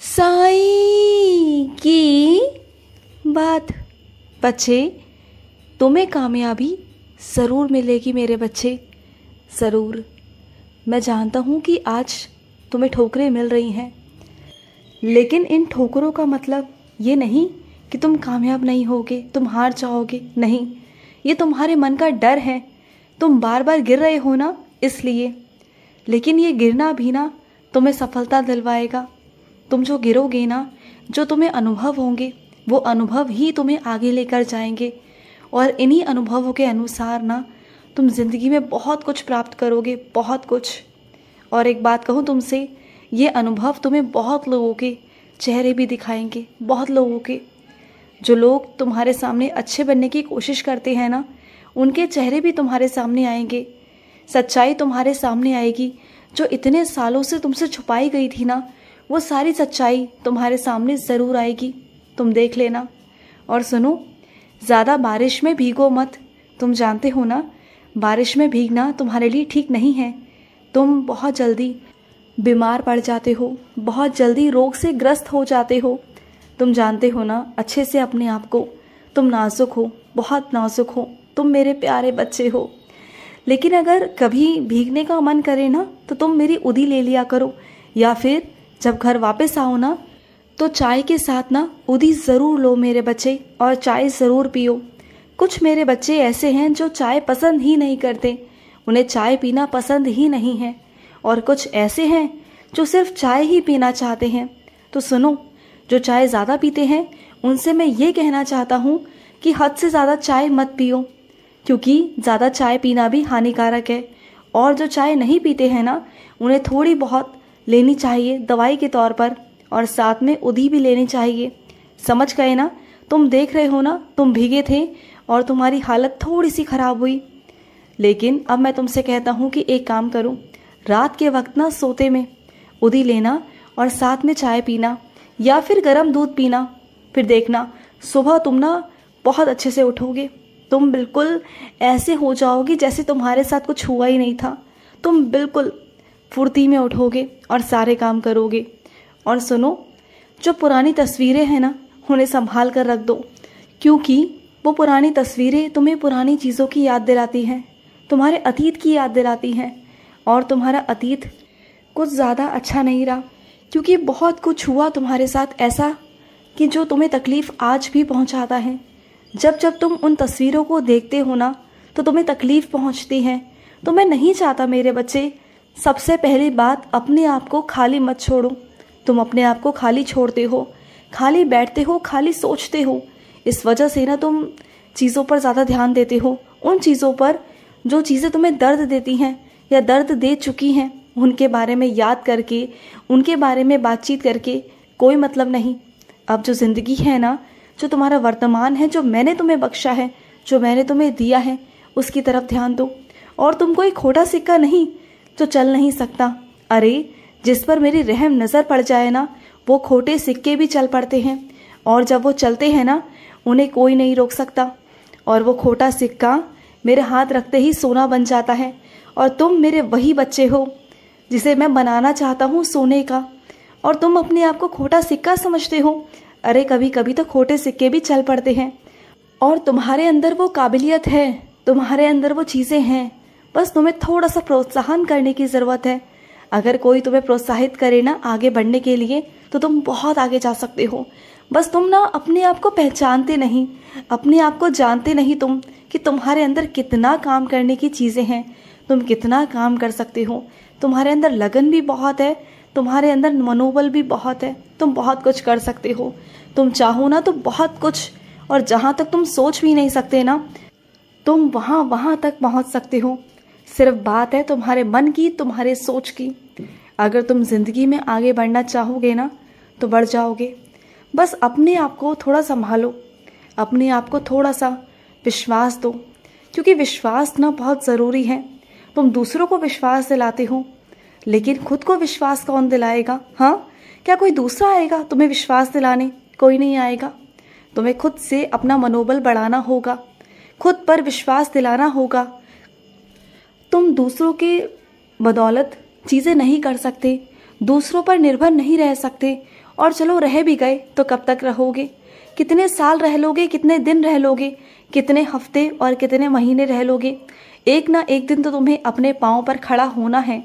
साईं की बात। बच्चे, तुम्हें कामयाबी ज़रूर मिलेगी मेरे बच्चे, ज़रूर। मैं जानता हूँ कि आज तुम्हें ठोकरें मिल रही हैं, लेकिन इन ठोकरों का मतलब ये नहीं कि तुम कामयाब नहीं होगे, तुम हार जाओगे। नहीं, ये तुम्हारे मन का डर है। तुम बार बार गिर रहे हो ना, इसलिए। लेकिन ये गिरना भी ना तुम्हें सफलता दिलवाएगा। तुम जो गिरोगे ना, जो तुम्हें अनुभव होंगे, वो अनुभव ही तुम्हें आगे लेकर जाएंगे। और इन्हीं अनुभवों के अनुसार ना तुम ज़िंदगी में बहुत कुछ प्राप्त करोगे, बहुत कुछ। और एक बात कहूँ तुमसे, ये अनुभव तुम्हें बहुत लोगों के चेहरे भी दिखाएंगे, बहुत लोगों के। जो लोग तुम्हारे सामने अच्छे बनने की कोशिश करते हैं ना, उनके चेहरे भी तुम्हारे सामने आएंगे। सच्चाई तुम्हारे सामने आएगी, जो इतने सालों से तुमसे छुपाई गई थी ना, वो सारी सच्चाई तुम्हारे सामने ज़रूर आएगी। तुम देख लेना। और सुनो, ज़्यादा बारिश में भीगो मत। तुम जानते हो ना, बारिश में भीगना तुम्हारे लिए ठीक नहीं है। तुम बहुत जल्दी बीमार पड़ जाते हो, बहुत जल्दी रोग से ग्रस्त हो जाते हो। तुम जानते हो ना अच्छे से अपने आप को, तुम नाजुक हो, बहुत नाजुक हो। तुम मेरे प्यारे बच्चे हो। लेकिन अगर कभी भीगने का मन करे ना, तो तुम मेरी उदी ले लिया करो, या फिर जब घर वापस आओ ना, तो चाय के साथ ना उदी ज़रूर लो मेरे बच्चे, और चाय ज़रूर पियो। कुछ मेरे बच्चे ऐसे हैं जो चाय पसंद ही नहीं करते, उन्हें चाय पीना पसंद ही नहीं है। और कुछ ऐसे हैं जो सिर्फ चाय ही पीना चाहते हैं। तो सुनो, जो चाय ज़्यादा पीते हैं उनसे मैं ये कहना चाहता हूँ कि हद से ज़्यादा चाय मत पियो, क्योंकि ज़्यादा चाय पीना भी हानिकारक है। और जो चाय नहीं पीते हैं ना, उन्हें थोड़ी बहुत लेनी चाहिए दवाई के तौर पर, और साथ में उधी भी लेनी चाहिए। समझ गए ना? तुम देख रहे हो ना, तुम भीगे थे और तुम्हारी हालत थोड़ी सी ख़राब हुई। लेकिन अब मैं तुमसे कहता हूँ कि एक काम करो, रात के वक्त ना सोते में उधी लेना और साथ में चाय पीना, या फिर गर्म दूध पीना। फिर देखना सुबह तुम ना बहुत अच्छे से उठोगे। तुम बिल्कुल ऐसे हो जाओगे जैसे तुम्हारे साथ कुछ हुआ ही नहीं था। तुम बिल्कुल फुर्ती में उठोगे और सारे काम करोगे। और सुनो, जो पुरानी तस्वीरें हैं ना, उन्हें संभाल कर रख दो, क्योंकि वो पुरानी तस्वीरें तुम्हें पुरानी चीज़ों की याद दिलाती हैं, तुम्हारे अतीत की याद दिलाती हैं। और तुम्हारा अतीत कुछ ज़्यादा अच्छा नहीं रहा, क्योंकि बहुत कुछ हुआ तुम्हारे साथ ऐसा कि जो तुम्हें तकलीफ़ आज भी पहुंचाता है। जब जब तुम उन तस्वीरों को देखते हो ना, तो तुम्हें तकलीफ़ पहुंचती है। तो मैं नहीं चाहता मेरे बच्चे, सबसे पहली बात, अपने आप को खाली मत छोड़ो। तुम अपने आप को खाली छोड़ते हो, खाली बैठते हो, खाली सोचते हो। इस वजह से ना तुम चीज़ों पर ज़्यादा ध्यान देते हो, उन चीज़ों पर जो चीज़ें तुम्हें दर्द देती हैं या दर्द दे चुकी हैं, उनके बारे में याद करके, उनके बारे में बातचीत करके कोई मतलब नहीं। अब जो ज़िंदगी है ना, जो तुम्हारा वर्तमान है, जो मैंने तुम्हें बख्शा है, जो मैंने तुम्हें दिया है, उसकी तरफ ध्यान दो। और तुम कोई खोटा सिक्का नहीं जो चल नहीं सकता। अरे, जिस पर मेरी रहम नज़र पड़ जाए ना, वो खोटे सिक्के भी चल पड़ते हैं, और जब वो चलते हैं ना, उन्हें कोई नहीं रोक सकता। और वो खोटा सिक्का मेरे हाथ रखते ही सोना बन जाता है। और तुम मेरे वही बच्चे हो जिसे मैं बनाना चाहता हूँ सोने का, और तुम अपने आप को खोटा सिक्का समझते हो। अरे, कभी कभी तो खोटे सिक्के भी चल पड़ते हैं। और तुम्हारे अंदर वो काबिलियत है, तुम्हारे अंदर वो चीज़ें हैं, बस तुम्हें थोड़ा सा प्रोत्साहन करने की ज़रूरत है। अगर कोई तुम्हें प्रोत्साहित करे ना आगे बढ़ने के लिए, तो तुम बहुत आगे जा सकते हो। बस तुम ना अपने आप को पहचानते नहीं, अपने आप को जानते नहीं तुम, कि तुम्हारे अंदर कितना काम करने की चीज़ें हैं, तुम कितना काम कर सकते हो। तुम्हारे अंदर लगन भी बहुत है, तुम्हारे अंदर मनोबल भी बहुत है, तुम बहुत कुछ कर सकते हो। तुम चाहो ना तो बहुत कुछ, और जहाँ तक तुम सोच भी नहीं सकते ना, तुम वहाँ तक पहुँच सकते हो। सिर्फ बात है तुम्हारे मन की, तुम्हारे सोच की। अगर तुम ज़िंदगी में आगे बढ़ना चाहोगे ना, तो बढ़ जाओगे। बस अपने आप को थोड़ा संभालो, अपने आप को थोड़ा सा विश्वास दो, क्योंकि विश्वास ना बहुत ज़रूरी है। तुम दूसरों को विश्वास दिलाते हो, लेकिन खुद को विश्वास कौन दिलाएगा? हाँ, क्या कोई दूसरा आएगा तुम्हें विश्वास दिलाने? कोई नहीं आएगा। तुम्हें खुद से अपना मनोबल बढ़ाना होगा, खुद पर विश्वास दिलाना होगा। तुम दूसरों के बदौलत चीज़ें नहीं कर सकते, दूसरों पर निर्भर नहीं रह सकते। और चलो रह भी गए तो कब तक रहोगे? कितने साल रह लोगे, कितने दिन रह लोगे, कितने हफ्ते और कितने महीने रह लोगे? एक ना एक दिन तो तुम्हें अपने पाँव पर खड़ा होना है।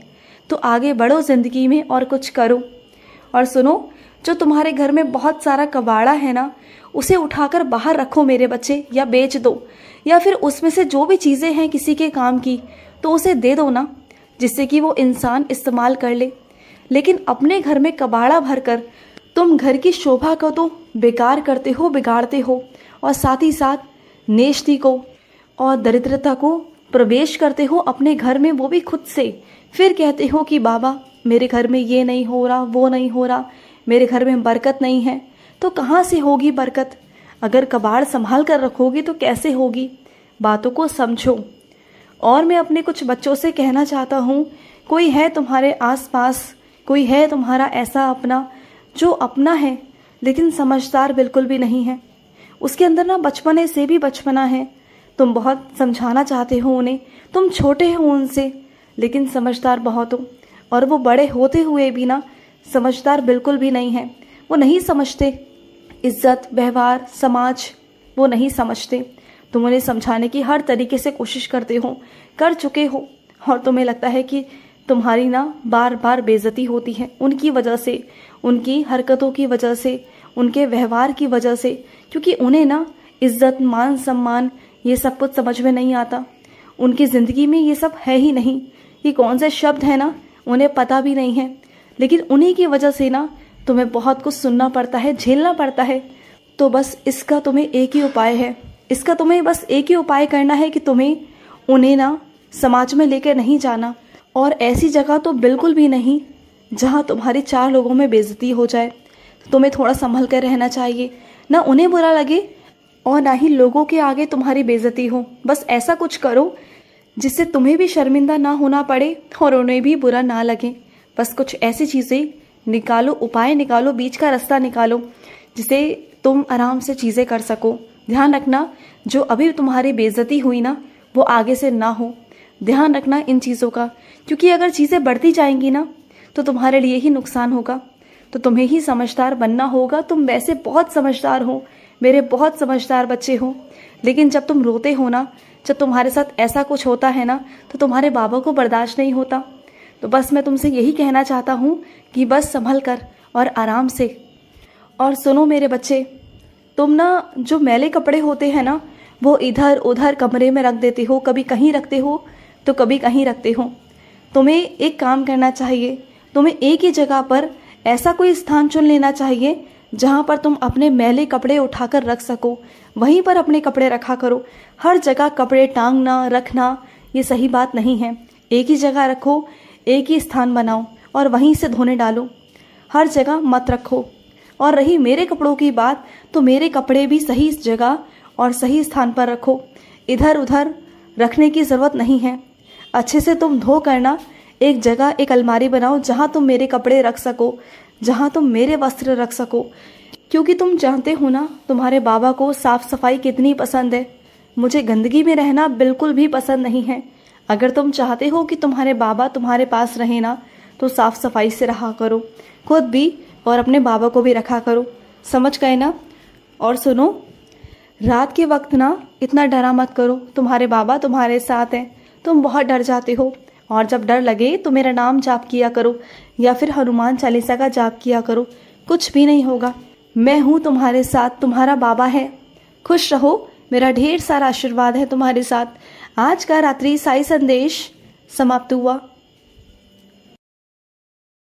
तो आगे बढ़ो ज़िंदगी में और कुछ करो। और सुनो, जो तुम्हारे घर में बहुत सारा कबाड़ा है ना, उसे उठाकर बाहर रखो मेरे बच्चे, या बेच दो, या फिर उसमें से जो भी चीज़ें हैं किसी के काम की तो उसे दे दो ना, जिससे कि वो इंसान इस्तेमाल कर ले। लेकिन अपने घर में कबाड़ा भरकर तुम घर की शोभा को तो बेकार करते हो, बिगाड़ते हो, और साथ ही साथ नेश्ती को और दरिद्रता को प्रवेश करते हो अपने घर में, वो भी खुद से। फिर कहते हो कि बाबा मेरे घर में ये नहीं हो रहा, वो नहीं हो रहा, मेरे घर में बरकत नहीं है। तो कहाँ से होगी बरकत? अगर कबाड़ संभाल कर रखोगी तो कैसे होगी? बातों को समझो। और मैं अपने कुछ बच्चों से कहना चाहता हूँ, कोई है तुम्हारे आसपास, कोई है तुम्हारा ऐसा अपना जो अपना है लेकिन समझदार बिल्कुल भी नहीं है। उसके अंदर ना बचपने से भी बचपना है। तुम बहुत समझाना चाहते हो उन्हें, तुम छोटे हो उनसे, लेकिन समझदार बहुत हो। और वो बड़े होते हुए भी ना समझदार बिल्कुल भी नहीं है। वो नहीं समझते इज्जत, व्यवहार, समाज, वो नहीं समझते। तुम उन्हें समझाने की हर तरीके से कोशिश करते हो, कर चुके हो, और तुम्हें लगता है कि तुम्हारी ना बार बार बेइज्जती होती है उनकी वजह से, उनकी हरकतों की वजह से, उनके व्यवहार की वजह से। क्योंकि उन्हें ना इज्जत, मान सम्मान ये सब कुछ समझ में नहीं आता। उनकी ज़िंदगी में ये सब है ही नहीं। ये कौन से शब्द है ना उन्हें पता भी नहीं है। लेकिन उन्हीं की वजह से ना तुम्हें बहुत कुछ सुनना पड़ता है, झेलना पड़ता है। तो बस इसका तुम्हें एक ही उपाय है, इसका तुम्हें बस एक ही उपाय करना है कि तुम्हें उन्हें ना समाज में लेकर नहीं जाना, और ऐसी जगह तो बिल्कुल भी नहीं जहाँ तुम्हारी 4 लोगों में बेइज्जती हो जाए। तुम्हें थोड़ा संभल कर रहना चाहिए, ना उन्हें बुरा लगे और ना ही लोगों के आगे तुम्हारी बेइज्जती हो। बस ऐसा कुछ करो जिससे तुम्हें भी शर्मिंदा ना होना पड़े और उन्हें भी बुरा ना लगे। बस कुछ ऐसी चीज़ें निकालो, उपाय निकालो, बीच का रास्ता निकालो, जिससे तुम आराम से चीज़ें कर सको। ध्यान रखना, जो अभी तुम्हारी बेइज्जती हुई ना वो आगे से ना हो। ध्यान रखना इन चीज़ों का, क्योंकि अगर चीज़ें बढ़ती जाएंगी ना तो तुम्हारे लिए ही नुकसान होगा। तो तुम्हें ही समझदार बनना होगा। तुम वैसे बहुत समझदार हो, मेरे बहुत समझदार बच्चे हो, लेकिन जब तुम रोते हो ना, जब तुम्हारे साथ ऐसा कुछ होता है ना, तो तुम्हारे बाबा को बर्दाश्त नहीं होता। तो बस मैं तुमसे यही कहना चाहता हूँ कि बस संभल कर और आराम से। और सुनो मेरे बच्चे, तुम ना जो मैले कपड़े होते हैं ना वो इधर उधर कमरे में रख देते हो, कभी कहीं रखते हो तो कभी कहीं रखते हो। तुम्हें एक काम करना चाहिए, तुम्हें एक ही जगह पर ऐसा कोई स्थान चुन लेना चाहिए जहाँ पर तुम अपने मैले कपड़े उठाकर रख सको। वहीं पर अपने कपड़े रखा करो। हर जगह कपड़े टांगना, रखना ये सही बात नहीं है। एक ही जगह रखो, एक ही स्थान बनाओ और वहीं से धोने डालो। हर जगह मत रखो। और रही मेरे कपड़ों की बात, तो मेरे कपड़े भी सही जगह और सही स्थान पर रखो। इधर उधर रखने की ज़रूरत नहीं है। अच्छे से तुम धो करना एक जगह, एक अलमारी बनाओ जहाँ तुम मेरे कपड़े रख सको, जहाँ तुम मेरे वस्त्र रख सको। क्योंकि तुम जानते हो ना तुम्हारे बाबा को साफ़ सफाई कितनी पसंद है। मुझे गंदगी में रहना बिल्कुल भी पसंद नहीं है। अगर तुम चाहते हो कि तुम्हारे बाबा तुम्हारे पास रहे ना, तो साफ़ सफाई से रहा करो, खुद भी और अपने बाबा को भी रखा करो। समझ गए ना? और सुनो, रात के वक्त ना इतना डरा मत करो। तुम्हारे बाबा तुम्हारे साथ हैं। तुम बहुत डर जाते हो, और जब डर लगे तो मेरा नाम जाप किया करो या फिर हनुमान चालीसा का जाप किया करो। कुछ भी नहीं होगा। मैं हूँ तुम्हारे साथ, तुम्हारा बाबा है। खुश रहो, मेरा ढेर सारा आशीर्वाद है तुम्हारे साथ। आज का रात्रि साई संदेश समाप्त हुआ।